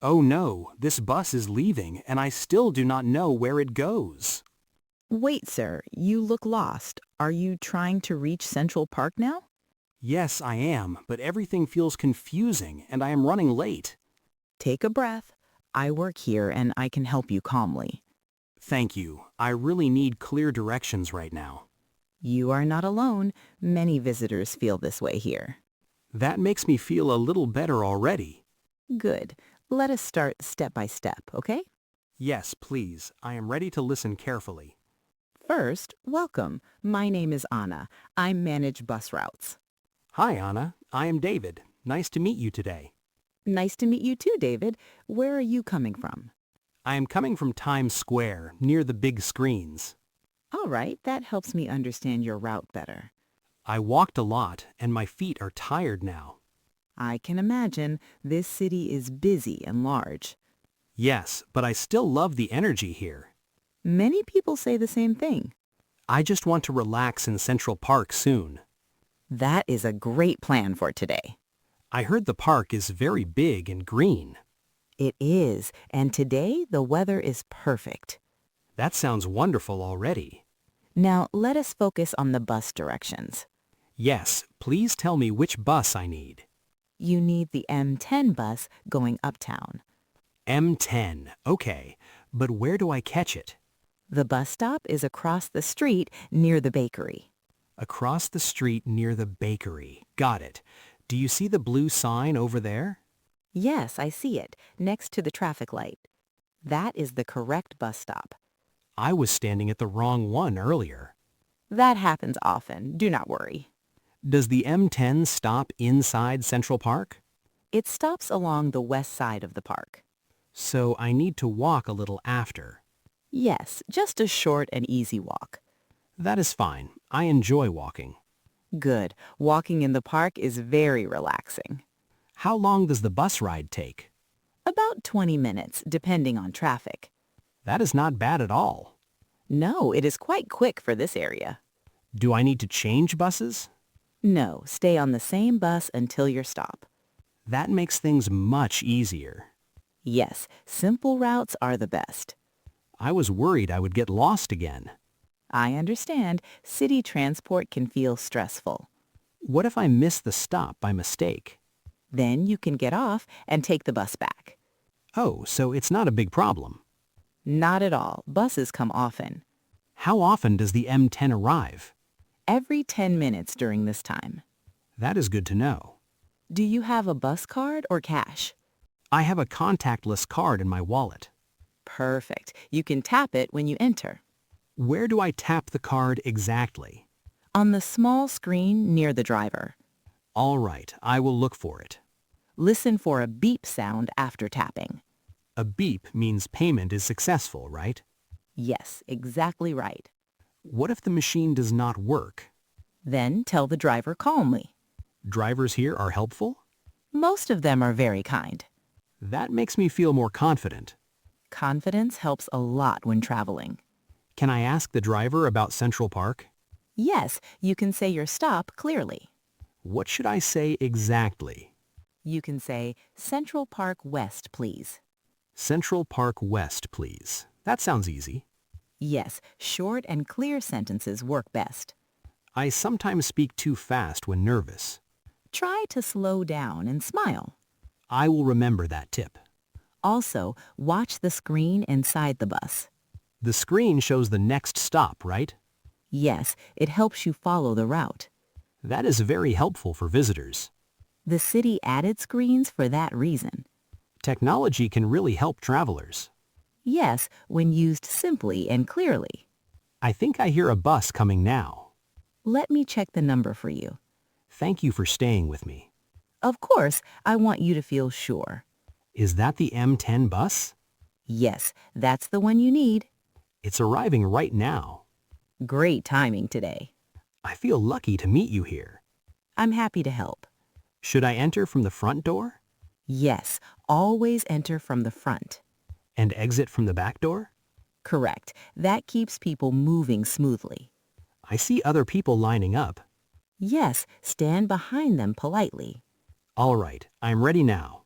Oh no, this bus is leaving and I still do not know where it goes. Wait, sir, you look lost. Are you trying to reach Central Park now? Yes, I am, but everything feels confusing and I am running late. Take a breath. I work here and I can help you calmly. Thank you. I really need clear directions right now. You are not alone. Many visitors feel this way here. That makes me feel a little better already. Good. Let us start step by step, okay? Yes, please. I am ready to listen carefully. First, welcome. My name is Anna. I manage bus routes. Hi, Anna. I am David. Nice to meet you today. Nice to meet you too, David. Where are you coming from? I am coming from Times Square, near the big screens. All right, that helps me understand your route better. I walked a lot and my feet are tired now. I can imagine this city is busy and large. Yes, but I still love the energy here. Many people say the same thing. I just want to relax in Central Park soon. That is a great plan for today. I heard the park is very big and green. It is, and today the weather is perfect. That sounds wonderful already. Now let us focus on the bus directions. Yes, please tell me which bus I need. You need the M10 bus going uptown. M10, okay, but where do I catch it? The bus stop is across the street near the bakery. Across the street near the bakery. Got it. Do you see the blue sign over there? Yes, I see it, next to the traffic light. That is the correct bus stop. I was standing at the wrong one earlier. That happens often, do not worry. Does the M10 stop inside Central Park? It stops along the west side of the park. So I need to walk a little after. Yes, just a short and easy walk. That is fine. I enjoy walking. Good. Walking in the park is very relaxing. How long does the bus ride take? About 20 minutes, depending on traffic. That is not bad at all. No, it is quite quick for this area. Do I need to change buses? No, stay on the same bus until your stop. That makes things much easier. Yes, simple routes are the best. I was worried I would get lost again. I understand city transport can feel stressful. What if I miss the stop by mistake? Then you can get off and take the bus back. Oh, so it's not a big problem. Not at all. Buses come often. How often does the M10 arrive? Every 10 minutes during this time. That is good to know. Do you have a bus card or cash? I have a contactless card in my wallet. Perfect. You can tap it when you enter. Where do I tap the card exactly? On the small screen near the driver. All right, I will look for it. Listen for a beep sound after tapping. A beep means payment is successful, right? Yes, exactly right. What if the machine does not work? Then tell the driver calmly. Drivers here are helpful? Most of them are very kind. That makes me feel more confident. Confidence helps a lot when traveling. Can I ask the driver about Central Park? Yes, you can say your stop clearly. What should I say exactly? You can say, Central Park West, please. Central Park West, please. That sounds easy. Yes, short and clear sentences work best. I sometimes speak too fast when nervous. Try to slow down and smile. I will remember that tip. Also, watch the screen inside the bus. The screen shows the next stop, right? Yes, it helps you follow the route. That is very helpful for visitors. The city added screens for that reason. Technology can really help travelers. Yes, when used simply and clearly. I think I hear a bus coming now. Let me check the number for you. Thank you for staying with me. Of course, I want you to feel sure. Is that the M10 bus? Yes, that's the one you need. It's arriving right now. Great timing today. I feel lucky to meet you here. I'm happy to help. Should I enter from the front door? Yes, always enter from the front. And exit from the back door? Correct. That keeps people moving smoothly. I see other people lining up. Yes, stand behind them politely. All right, I'm ready now.